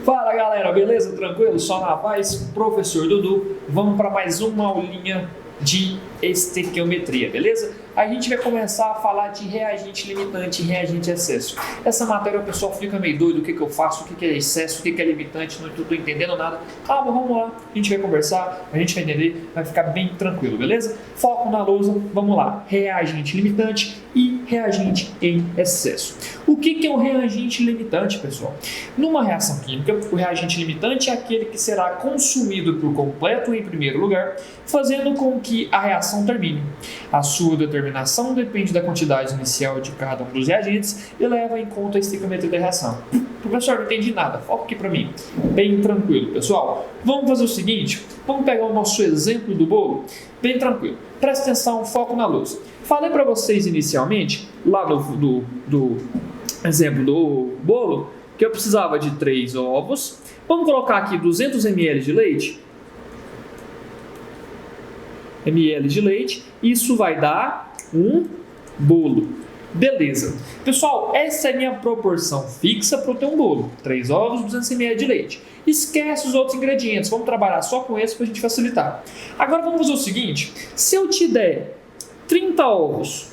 Fala galera, beleza? Tranquilo? Só na paz? Professor Dudu, vamos para mais uma aulinha de estequiometria, beleza? A gente vai começar a falar de reagente limitante e reagente excesso. Essa matéria o pessoal fica meio doido, o que eu faço, o que é excesso, o que é limitante, não estou entendendo nada. Calma, vamos lá, a gente vai conversar, a gente vai entender, vai ficar bem tranquilo, beleza? Foco na lousa, vamos lá. Reagente limitante e reagente em excesso. O que é um reagente limitante, pessoal? Numa reação química, o reagente limitante é aquele que será consumido por completo em primeiro lugar, fazendo com que a reação termine. A sua determinação depende da quantidade inicial de cada um dos reagentes e leva em conta a estequiometria da reação. Professor, não entendi nada, foca aqui para mim. Bem tranquilo, pessoal. Vamos fazer o seguinte, vamos pegar o nosso exemplo do bolo, bem tranquilo. Presta atenção, foco na luz. Falei para vocês inicialmente, lá do exemplo do bolo, que eu precisava de 3 ovos. Vamos colocar aqui 200 ml de leite. Isso vai dar um bolo. Beleza. Pessoal, essa é a minha proporção fixa para eu ter um bolo. 3 ovos, 200 ml de leite. Esquece os outros ingredientes. Vamos trabalhar só com esse para a gente facilitar. Agora vamos fazer o seguinte. Se eu te der 30 ovos,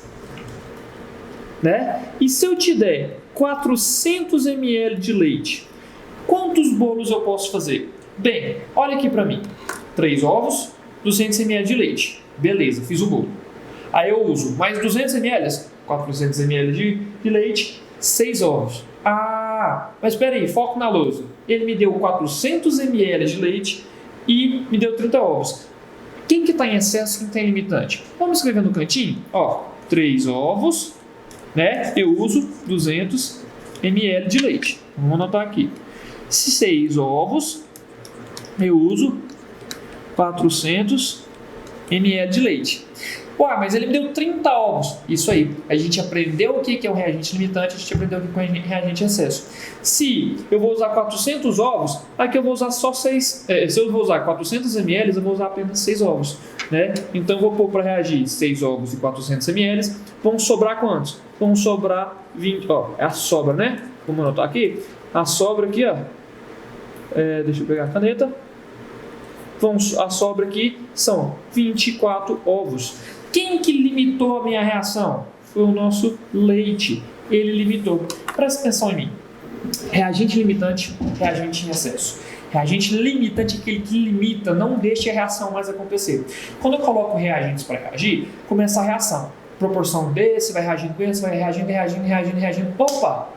né? E se eu te der 400 ml de leite, quantos bolos eu posso fazer? Bem, olha aqui para mim. 3 ovos, 200 ml de leite. Beleza, fiz o bolo. Aí eu uso mais 200 ml, 400 ml de leite, 6 ovos. Ah, mas espera aí, foco na lousa. Ele me deu 400 ml de leite e me deu 30 ovos. Quem que está em excesso, quem está em limitante? Vamos escrever no cantinho, ó, 3 ovos, né? Eu uso 200 ml de leite. Vamos anotar aqui. 6 ovos, eu uso 400 ml de leite. Ué, mas ele me deu 30 ovos. Isso aí. A gente aprendeu o que é um reagente limitante, a gente aprendeu o que é um reagente excesso. Se eu vou usar 400 ovos, aqui eu vou usar só 6. Se eu vou usar 400 ml, eu vou usar apenas 6 ovos. Né? Então eu vou pôr para reagir 6 ovos e 400 ml. Vão sobrar quantos? Vão sobrar 20. Ó, é a sobra, né? Vamos anotar aqui. A sobra aqui, ó. Deixa eu pegar a caneta. A sobra aqui são 24 ovos. Quem que limitou a minha reação? Foi o nosso leite. Ele limitou. Presta atenção em mim. Reagente limitante, reagente em excesso. Reagente limitante é aquele que limita, não deixa a reação mais acontecer. Quando eu coloco reagentes para reagir, começa a reação. Proporção desse, vai reagindo com esse, vai reagindo. Opa!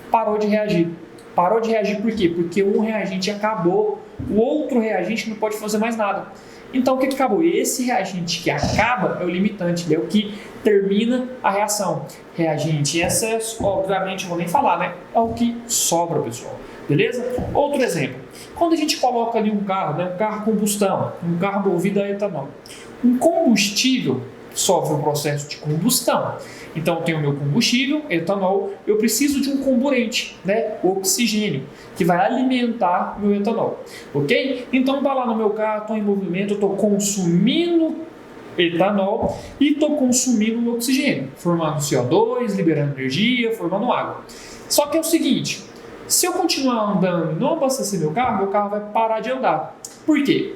Parou de reagir. Parou de reagir por quê? Porque um reagente acabou, o outro reagente não pode fazer mais nada. Então, o que acabou? Esse reagente que acaba é o limitante, é o que termina a reação. Reagente em excesso, obviamente, eu vou nem falar, né? É o que sobra, pessoal. Beleza? Outro exemplo. Quando a gente coloca ali um carro, né? Um carro a combustão, um carro movido a etanol. Um combustível sofre um processo de combustão. Então, eu tenho o meu combustível, etanol, eu preciso de um comburente, né? O oxigênio, que vai alimentar o meu etanol, ok? Então, vai lá no meu carro, estou em movimento, estou consumindo etanol e estou consumindo oxigênio, formando CO2, liberando energia, formando água. Só que é o seguinte, se eu continuar andando e não abastecer meu carro vai parar de andar. Por quê?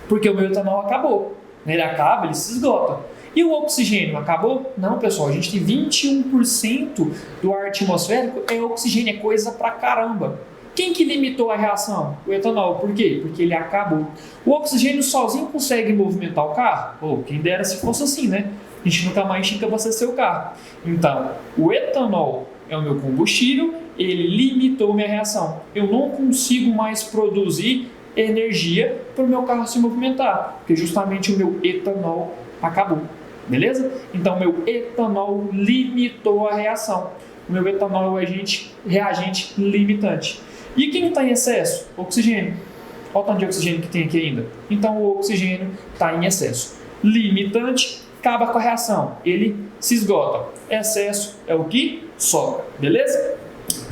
Porque o meu etanol acabou. Ele acaba, ele se esgota. E o oxigênio acabou? Não, pessoal, a gente tem 21% do ar atmosférico é oxigênio, é coisa pra caramba. Quem que limitou a reação? O etanol. Por quê? Porque ele acabou. O oxigênio sozinho consegue movimentar o carro? Pô, quem dera se fosse assim, né? A gente nunca mais tinha que abastecer o carro. Então, o etanol é o meu combustível, ele limitou minha reação. Eu não consigo mais produzir energia para o meu carro se movimentar, porque justamente o meu etanol acabou. Beleza? Então, meu etanol limitou a reação. O meu etanol é reagente limitante. E quem está em excesso? Oxigênio. Olha o tanto de oxigênio que tem aqui ainda. Então, o oxigênio está em excesso. Limitante, acaba com a reação. Ele se esgota. Excesso é o que sobra. Beleza?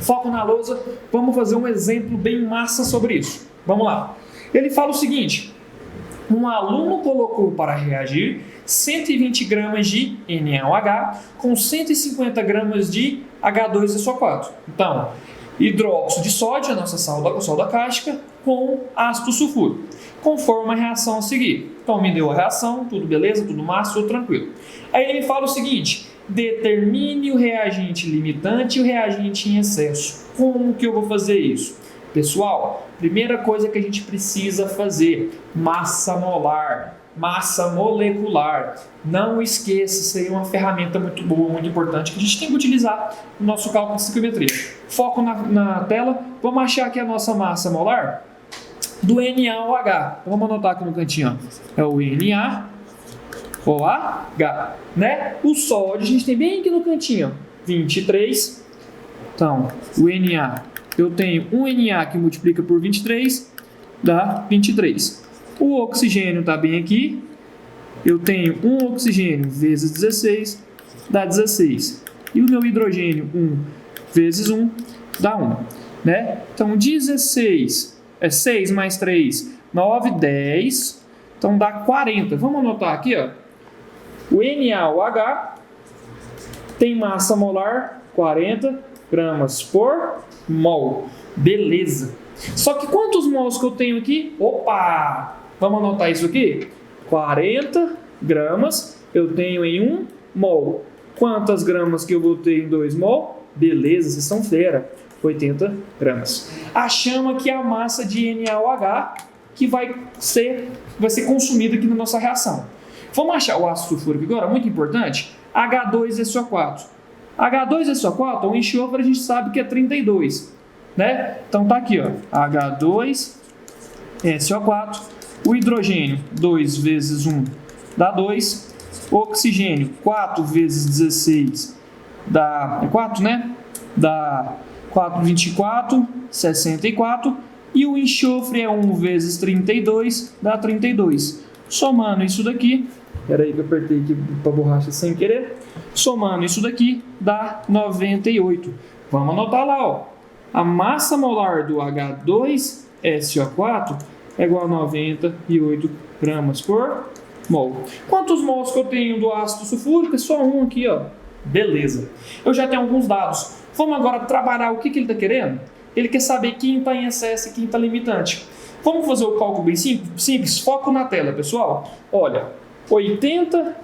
Foco na lousa. Vamos fazer um exemplo bem massa sobre isso. Vamos lá. Ele fala o seguinte. Um aluno colocou para reagir 120 gramas de NaOH com 150 gramas de H2SO4. Então, hidróxido de sódio, a nossa soda cáustica, com ácido sulfúrico, conforme a reação a seguir. Então, me deu a reação, tudo beleza, tudo massa, tudo tranquilo. Aí ele me fala o seguinte: determine o reagente limitante e o reagente em excesso. Como que eu vou fazer isso? Pessoal, primeira coisa que a gente precisa fazer: massa molar, massa molecular. Não esqueça, isso aí é uma ferramenta muito boa, muito importante, que a gente tem que utilizar no nosso cálculo de estequiometria. Foco na tela, vamos achar aqui a nossa massa molar do NaOH. Então, vamos anotar aqui no cantinho, ó. É o NaOH, né? O sódio a gente tem bem aqui no cantinho, ó, 23. Então, o Na, eu tenho um Na que multiplica por 23, dá 23. O oxigênio está bem aqui, eu tenho um oxigênio vezes 16, dá 16. E o meu hidrogênio, 1 vezes 1, dá 1. Né? Então, 16 é 6 mais 3, 9, 10. Então, dá 40. Vamos anotar aqui, ó. O NaOH tem massa molar 40 gramas por mol. Beleza. Só que quantos mols que eu tenho aqui? Opa! Vamos anotar isso aqui? 40 gramas eu tenho em 1 mol. Quantas gramas que eu vou ter em 2 mol? Beleza, vocês são fera. 80 gramas. Achamos aqui a massa de NaOH que vai ser consumida aqui na nossa reação. Vamos achar o ácido sulfúrico agora, muito importante. H2SO4. H2SO4, o enxofre a gente sabe que é 32. Né? Então tá aqui, ó, H2SO4, o hidrogênio 2 vezes 1 dá 2, o oxigênio 4 vezes 16 dá 4, né? Dá 4, 24, 64, e o enxofre é 1 vezes 32, dá 32. Somando isso daqui, peraí que eu apertei aqui para borracha sem querer, somando isso daqui dá 98. Vamos anotar lá, ó. A massa molar do H2SO4 é igual a 98 gramas por mol. Quantos mols que eu tenho do ácido sulfúrico? É só um aqui, ó. Beleza. Eu já tenho alguns dados. Vamos agora trabalhar o que ele está querendo? Ele quer saber quem está em excesso e quem está limitante. Vamos fazer o cálculo bem simples? Foco na tela, pessoal. Olha, 80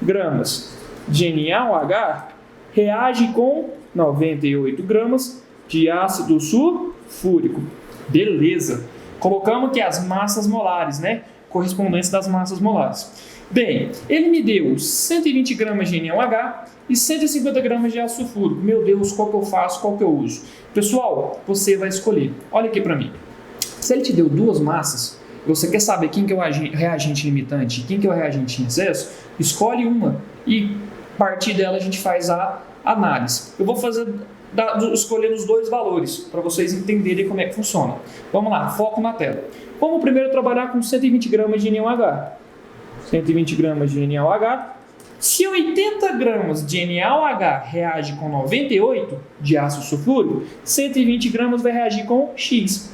gramas de NaOH reage com 98 gramas de ácido sulfúrico. Beleza. Colocamos aqui as massas molares, né? Correspondentes das massas molares. Bem, ele me deu 120 gramas de NaOH e 150 gramas de ácido sulfúrico. Meu Deus, qual que eu faço, qual que eu uso? Pessoal, você vai escolher. Olha aqui para mim. Se ele te deu duas massas, você quer saber quem que é o reagente limitante e quem que é o reagente em excesso, escolhe uma e a partir dela a gente faz a análise. Eu vou fazer escolhendo os dois valores para vocês entenderem como é que funciona. Vamos lá, foco na tela. Vamos primeiro trabalhar com 120 gramas de NaOH. 120 gramas de NaOH. Se 80 gramas de NaOH reage com 98 de ácido sulfúrico, 120 gramas vai reagir com X.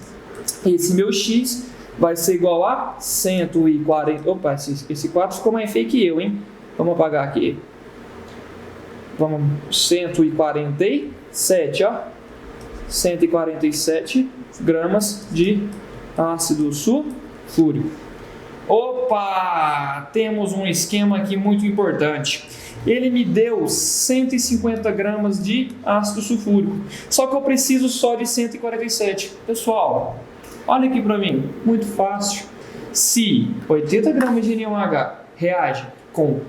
Esse meu X vai ser igual a 140. Opa, esse 4 ficou mais feio que eu, hein? Vamos apagar aqui. Vamos, 147, ó. 147 gramas de ácido sulfúrico. Opa! Temos um esquema aqui muito importante. Ele me deu 150 gramas de ácido sulfúrico. Só que eu preciso só de 147. Pessoal, olha aqui para mim. Muito fácil. Se 80 gramas de NaOH reage com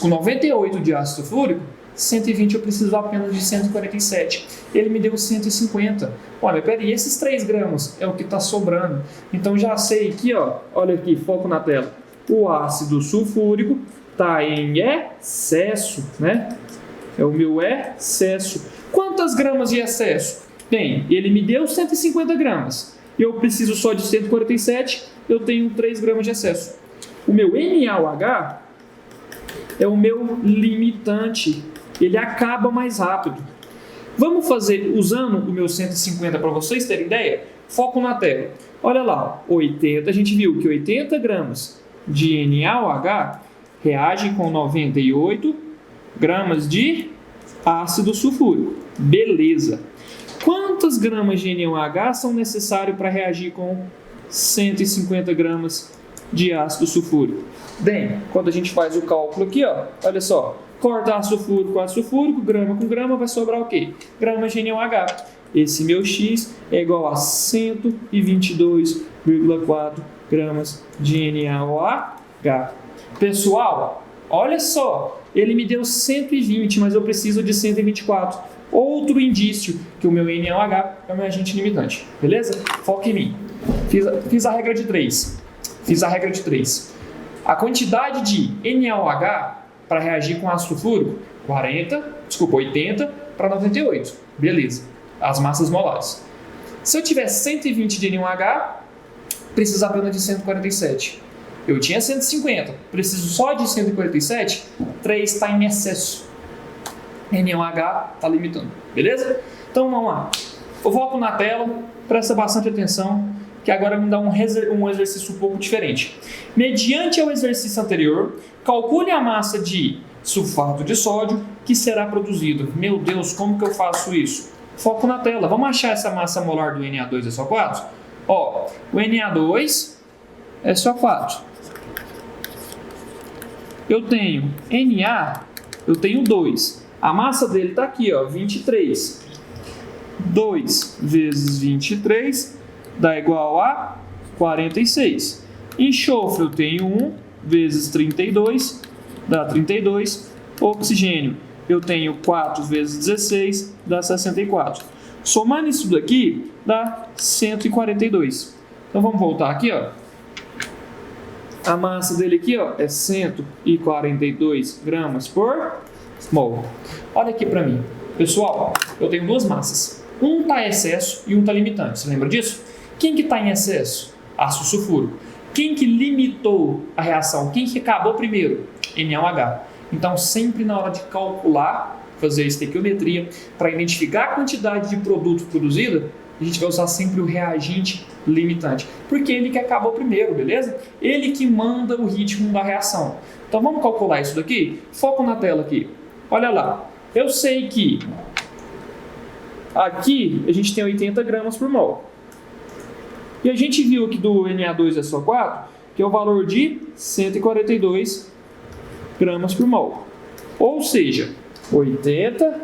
98 de ácido sulfúrico, 120 eu preciso apenas de 147. Ele me deu 150. Olha, peraí, esses 3 gramas é o que está sobrando. Então já sei aqui, ó, olha aqui, foco na tela. O ácido sulfúrico está em excesso, né? É o meu excesso. Quantas gramas de excesso? Bem, ele me deu 150 gramas. Eu preciso só de 147, eu tenho 3 gramas de excesso. O meu NaOH é o meu limitante. Ele acaba mais rápido. Vamos fazer usando o meu 150 para vocês terem ideia? Foco na tela. Olha lá, 80, a gente viu que 80 gramas de NaOH reage com 98 gramas de ácido sulfúrico. Beleza. Quantas gramas de NaOH são necessárias para reagir com 150 gramas de ácido sulfúrico? Bem, quando a gente faz o cálculo aqui, ó, olha só, corta ácido sulfúrico com ácido sulfúrico, grama com grama, vai sobrar o quê? Gramas de NaOH. Esse meu X é igual a 122,4 gramas de NaOH. Pessoal, olha só, ele me deu 120, mas eu preciso de 124. Outro indício que o meu NaOH é o meu agente limitante, beleza? Foca em mim. Fiz a regra de 3. A quantidade de NaOH para reagir com ácido sulfúrico, 80 para 98. Beleza. As massas molares. Se eu tiver 120 de NaOH, preciso apenas de 147. Eu tinha 150, preciso só de 147, 3 está em excesso. NaOH está limitando, beleza? Então vamos lá. Eu volto na tela, presta bastante atenção, que agora me dá um exercício um pouco diferente. Mediante o exercício anterior, calcule a massa de sulfato de sódio que será produzido. Meu Deus, como que eu faço isso? Foco na tela. Vamos achar essa massa molar do Na2SO4? Ó, o Na2 é SO4. Eu tenho Na, eu tenho 2. A massa dele está aqui, ó, 23. 2 vezes 23 dá igual a 46. Enxofre eu tenho 1 vezes 32 dá 32. Oxigênio eu tenho 4 vezes 16 dá 64. Somando isso daqui dá 142. Então vamos voltar aqui, ó. A massa dele aqui, ó, é 142 gramas por mol. Olha aqui para mim. Pessoal, eu tenho duas massas. Um está em excesso e um está limitante. Você lembra disso? Quem que está em excesso? Ácido sulfúrico. Quem que limitou a reação? Quem que acabou primeiro? NaOH. Então, sempre na hora de calcular, fazer a estequiometria, para identificar a quantidade de produto produzido, a gente vai usar sempre o reagente limitante. Porque ele que acabou primeiro, beleza? Ele que manda o ritmo da reação. Então, vamos calcular isso daqui? Foco na tela aqui. Olha lá. Eu sei que aqui a gente tem 80 gramas por mol. E a gente viu aqui do Na2SO4 que é o valor de 142 gramas por mol. Ou seja, 80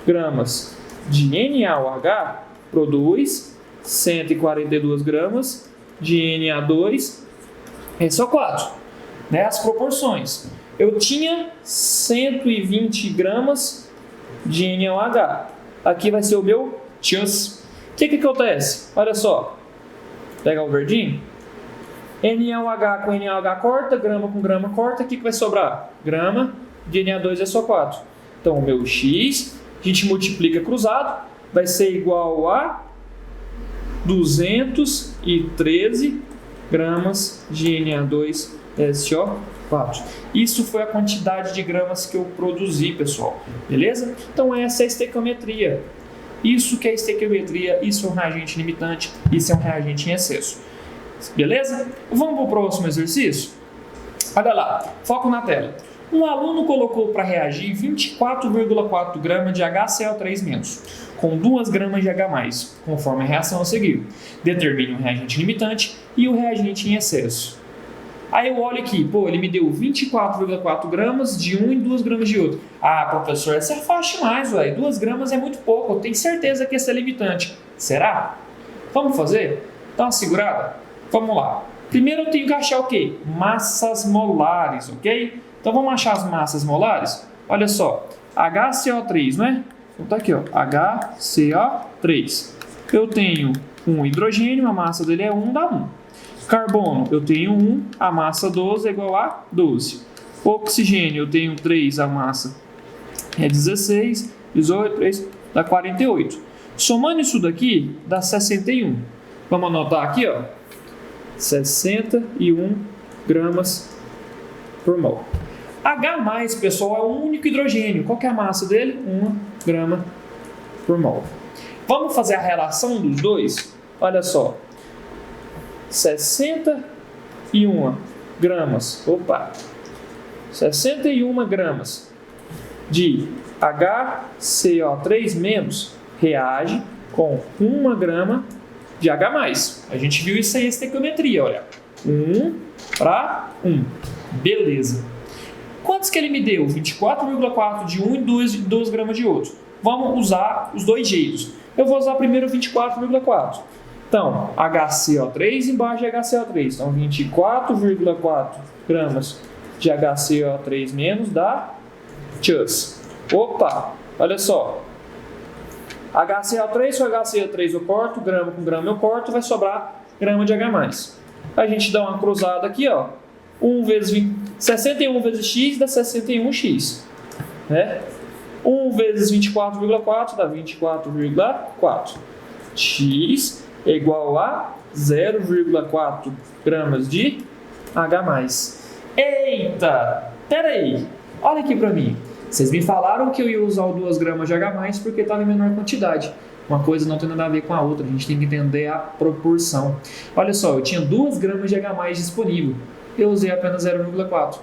gramas de NaOH produz 142 gramas de Na2SO4. Né? As proporções. Eu tinha 120 gramas de NaOH. Aqui vai ser o meu chance. O que acontece? Olha só. Pega o verdinho. NaOH com NaOH corta, grama com grama corta. O que vai sobrar? Grama de Na2SO4. Então, o meu X, a gente multiplica cruzado, vai ser igual a 213 gramas de Na2SO4. Isso foi a quantidade de gramas que eu produzi, pessoal. Beleza? Então, essa é a estequiometria. Isso que é estequiometria, isso é um reagente limitante, isso é um reagente em excesso. Beleza? Vamos para o próximo exercício? Olha lá, foco na tela. Um aluno colocou para reagir 24,4 gramas de HCl3- com 2 gramas de H+, conforme a reação a seguir. Determine o reagente limitante e o reagente em excesso. Aí eu olho aqui, pô, ele me deu 24,4 gramas de um e 2 gramas de outro. Ah, professor, essa é fácil demais, ué. 2 gramas é muito pouco, eu tenho certeza que esse é limitante. Será? Vamos fazer? Dá uma segurada? Vamos lá. Primeiro eu tenho que achar o quê? Massas molares, ok? Então vamos achar as massas molares? Olha só, HCO3, não é? Então tá aqui, ó, HCO3. Eu tenho um hidrogênio, a massa dele é 1, dá 1. Carbono, eu tenho 1, a massa 12 é igual a 12. Oxigênio, eu tenho 3, a massa é 16, 18, 3, dá 48. Somando isso daqui, dá 61. Vamos anotar aqui, ó, 61 gramas por mol. H+, pessoal, é um único hidrogênio. Qual que é a massa dele? 1 grama por mol. Vamos fazer a relação dos dois? Olha só. 61 gramas, 61 gramas de HCO3- reage com 1 grama de H+. A gente viu isso aí, essa estequiometria, olha. 1 para 1. Beleza. Quantos que ele me deu? 24,4 de um e 2 gramas de outro. Vamos usar os dois jeitos. Eu vou usar primeiro 24,4. Então, HCO3 embaixo de HCO3. Então, 24,4 gramas de HCO3 menos dá tchus. Opa, olha só. HCO3 com HCO3 eu corto, grama com grama eu corto, vai sobrar grama de H+. A gente dá uma cruzada aqui, ó. 1 vezes 20, 61 vezes x dá 61x. Né? 1 vezes 24,4 dá 24,4. X é igual a 0,4 gramas de H+. Eita! Peraí! Olha aqui para mim. Vocês me falaram que eu ia usar o 2 gramas de H+, porque estava em menor quantidade. Uma coisa não tem nada a ver com a outra, a gente tem que entender a proporção. Olha só, eu tinha 2 gramas de H+ disponível. Eu usei apenas 0,4.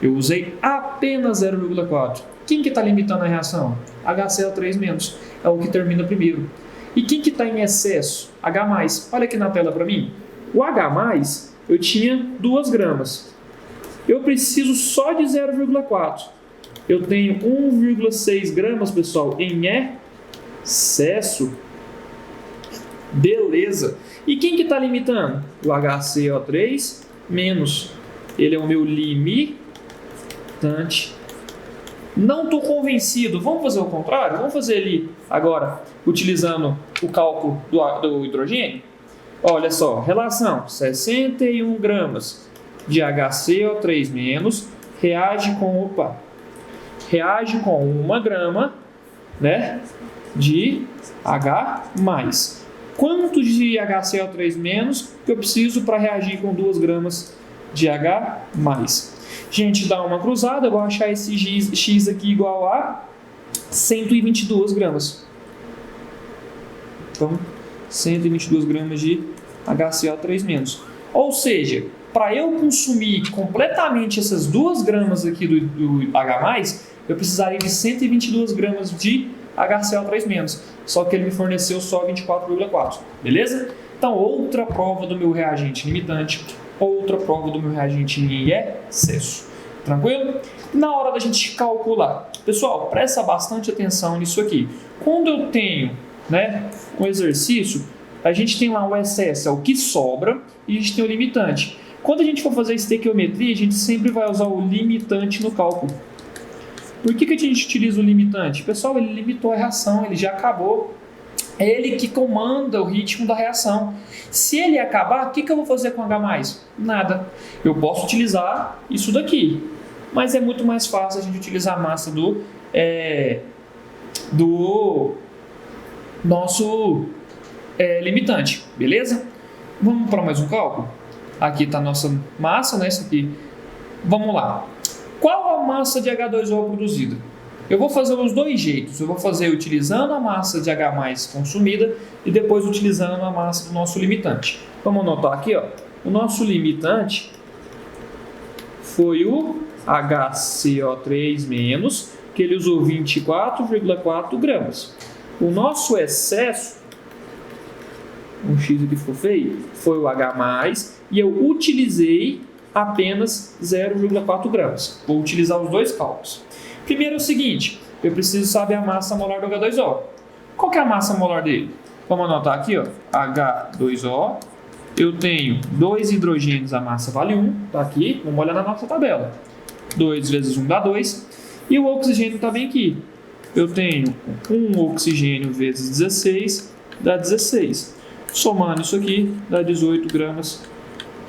Eu usei apenas 0,4. Quem que está limitando a reação? HCl3-. É o que termina primeiro. E quem que está em excesso? H+. Olha aqui na tela para mim. O H+, eu tinha 2 gramas. Eu preciso só de 0,4. Eu tenho 1,6 gramas, pessoal, em excesso. Beleza. E quem que está limitando? O HCO3-. Ele é o meu limitante. Não estou convencido. Vamos fazer o contrário? Vamos fazer ali agora, utilizando o cálculo do hidrogênio. Olha só, relação 61 gramas de HCO3- reage com 1 grama, né, de H+. Quanto de HCO3- que eu preciso para reagir com 2 gramas de H+? Gente, dá uma cruzada, eu vou achar esse X aqui igual a 122 gramas. Então, 122 gramas de HCO3-. Ou seja, para eu consumir completamente essas 2 gramas aqui do H+, eu precisaria de 122 gramas de HCO3-. Só que ele me forneceu só 24,4. Beleza? Então, outra prova do meu reagente limitante, outra prova do meu reagente em excesso. Tranquilo? Na hora da gente calcular, pessoal, presta bastante atenção nisso aqui. Quando eu tenho, né, um exercício, a gente tem lá o excesso, é o que sobra, e a gente tem o limitante. Quando a gente for fazer estequiometria, a gente sempre vai usar o limitante no cálculo. Por que a gente utiliza o limitante? Pessoal, ele limitou a reação, ele já acabou. É ele que comanda o ritmo da reação. Se ele acabar, o que eu vou fazer com H+? Nada. Eu posso utilizar isso daqui, mas é muito mais fácil a gente utilizar a massa do nosso limitante, beleza? Vamos para mais um cálculo? Aqui está a nossa massa, né? Isso aqui. Vamos lá. Qual a massa de H2O produzida? Eu vou fazer os dois jeitos. Eu vou fazer utilizando a massa de H+ consumida e depois utilizando a massa do nosso limitante. Vamos anotar aqui, ó. O nosso limitante foi o HCO3-, que ele usou 24,4 gramas. O nosso excesso, um X aqui ficou feio, foi o H+, e eu utilizei apenas 0,4 gramas. Vou utilizar os dois cálculos. Primeiro é o seguinte, eu preciso saber a massa molar do H2O. Qual que é a massa molar dele? Vamos anotar aqui, ó, H2O. Eu tenho 2 hidrogênios, a massa vale 1, tá aqui, vamos olhar na nossa tabela. 2 vezes 1 dá 2, e o oxigênio está bem aqui. Eu tenho 1 oxigênio vezes 16, dá 16. Somando isso aqui, dá 18 gramas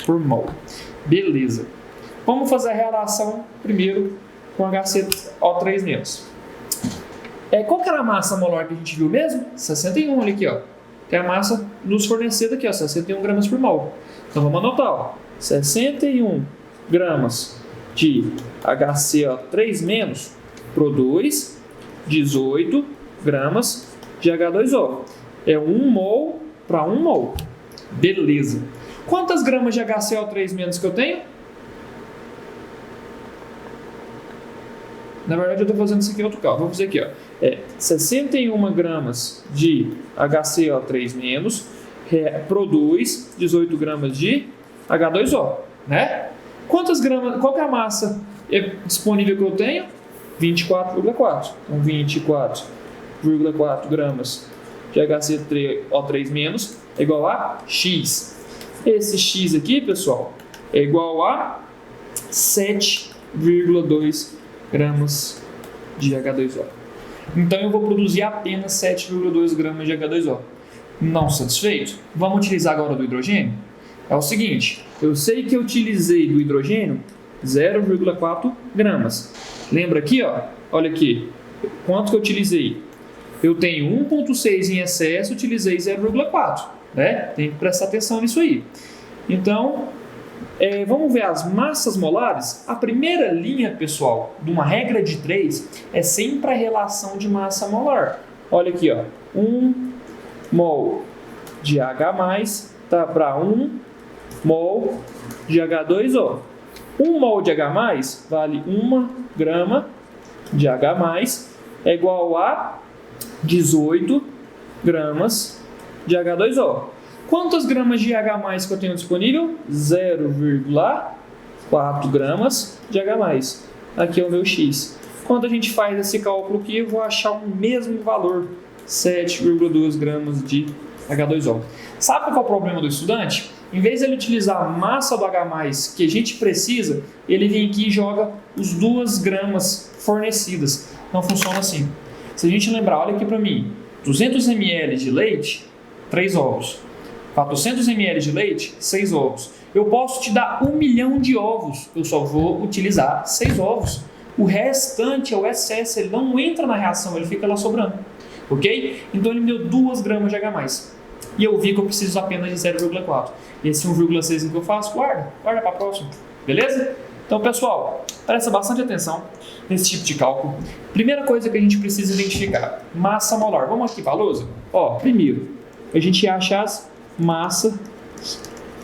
por mol. Beleza. Vamos fazer a relação primeiro com HCO3-. Qual que era a massa molar que a gente viu mesmo? 61 ali aqui, ó. Que é a massa nos fornecida aqui, ó, 61 gramas por mol. Então vamos anotar, ó. 61 gramas de HCO3- produz 18 gramas de H2O. É 1 mol para 1 mol. Beleza. Quantas gramas de HCO3- que eu tenho? Na verdade, eu estou fazendo isso aqui em outro cálculo. Vou fazer aqui, ó. 61 gramas de HCO3-, produz 18 gramas de H2O, né? Quantas gramas, qual que é a massa disponível que eu tenho? 24,4. Então, 24,4 gramas de HCO3- é igual a X. Esse X aqui, pessoal, é igual a 7,2 gramas de H2O. Então, eu vou produzir apenas 7,2 gramas de H2O. Não satisfeito? Vamos utilizar agora do hidrogênio? É o seguinte, eu sei que eu utilizei do hidrogênio 0,4 gramas. Lembra aqui, ó? Olha aqui, quanto que eu utilizei? Eu tenho 1,6 em excesso, utilizei 0,4, né? Tem que prestar atenção nisso aí. Então, vamos ver as massas molares. A primeira linha, pessoal, de uma regra de 3 é sempre a relação de massa molar. Olha aqui, ó, 1 mol de H+, tá para 1 mol de H2O. 1 mol de H+, vale 1 grama de H+, é igual a 18 gramas de H2O. Quantas gramas de H+ que eu tenho disponível? 0,4 gramas de H+. Aqui é o meu X. Quando a gente faz esse cálculo aqui, eu vou achar o mesmo valor, 7,2 gramas de H2O. Sabe qual é o problema do estudante? Em vez de ele utilizar a massa do H+, que a gente precisa, ele vem aqui e joga os 2 gramas fornecidas. Não funciona assim. Se a gente lembrar, olha aqui para mim, 200 ml de leite, 3 ovos. 400 ml de leite, 6 ovos. Eu posso te dar 1 milhão de ovos, eu só vou utilizar 6 ovos. O restante é o excesso, ele não entra na reação, ele fica lá sobrando. Ok? Então ele me deu 2 gramas de H+. E eu vi que eu preciso apenas de 0,4. Esse 1,6 que eu faço, guarda para a próxima. Beleza? Então, pessoal, presta bastante atenção nesse tipo de cálculo. Primeira coisa que a gente precisa identificar, massa molar. Vamos aqui para a lousa? Ó, primeiro, a gente acha as massas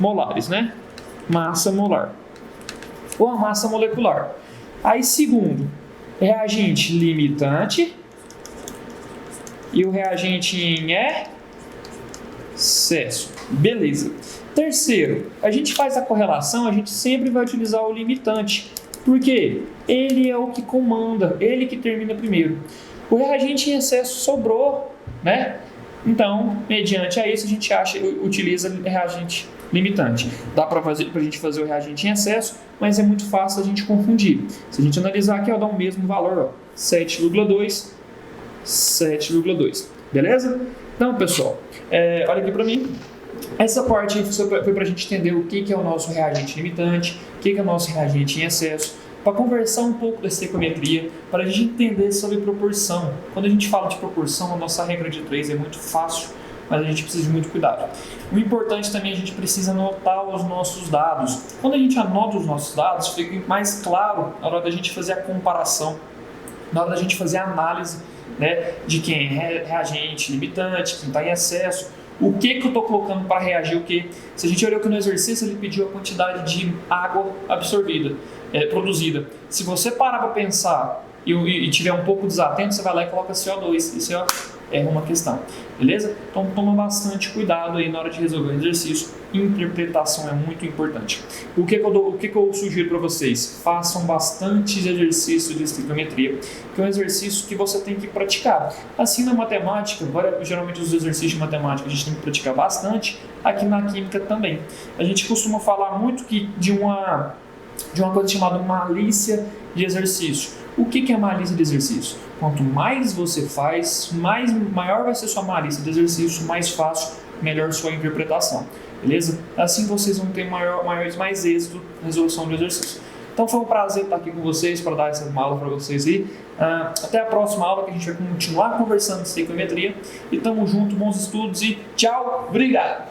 molares, né? Massa molar. Ou a massa molecular. Aí, segundo, reagente limitante e o reagente em excesso. Beleza. Terceiro, a gente faz a correlação, a gente sempre vai utilizar o limitante. Por quê? Ele é o que comanda, ele que termina primeiro. O reagente em excesso sobrou, né? Então, mediante a isso, a gente utiliza o reagente limitante. Dá para a gente fazer o reagente em excesso, mas é muito fácil a gente confundir. Se a gente analisar aqui, dá o mesmo valor, 7,2, 7,2. Beleza? Então, pessoal, olha aqui para mim. Essa parte foi para a gente entender o que é o nosso reagente limitante, o que é o nosso reagente em excesso, para conversar um pouco da estequiometria, para a gente entender sobre proporção. Quando a gente fala de proporção, a nossa regra de 3 é muito fácil, mas a gente precisa de muito cuidado. O importante também é a gente precisa anotar os nossos dados. Quando a gente anota os nossos dados, fica mais claro na hora da gente fazer a comparação, na hora da gente fazer a análise, né, de quem é reagente limitante, quem está em excesso, o que eu estou colocando para reagir o que. Se a gente olhou aqui no exercício, ele pediu a quantidade de água absorvida, produzida. Se você parar para pensar e tiver um pouco desatento, você vai lá e coloca CO2. Isso é uma questão, beleza? Então toma bastante cuidado aí na hora de resolver o exercício. Interpretação é muito importante. O que eu sugiro para vocês? Façam bastante exercícios de estequiometria, que é um exercício que você tem que praticar. Assim na matemática, geralmente os exercícios de matemática a gente tem que praticar bastante, aqui na química também. A gente costuma falar muito de uma coisa chamada malícia de exercício. O que é malícia de exercício? Quanto mais você faz, maior vai ser sua malícia de exercício, mais fácil, melhor sua interpretação. Beleza? Assim vocês vão ter mais êxito na resolução do exercício. Então foi um prazer estar aqui com vocês para dar essa aula para vocês aí. Até a próxima aula que a gente vai continuar conversando de estequiometria. E tamo junto, bons estudos e tchau, obrigado!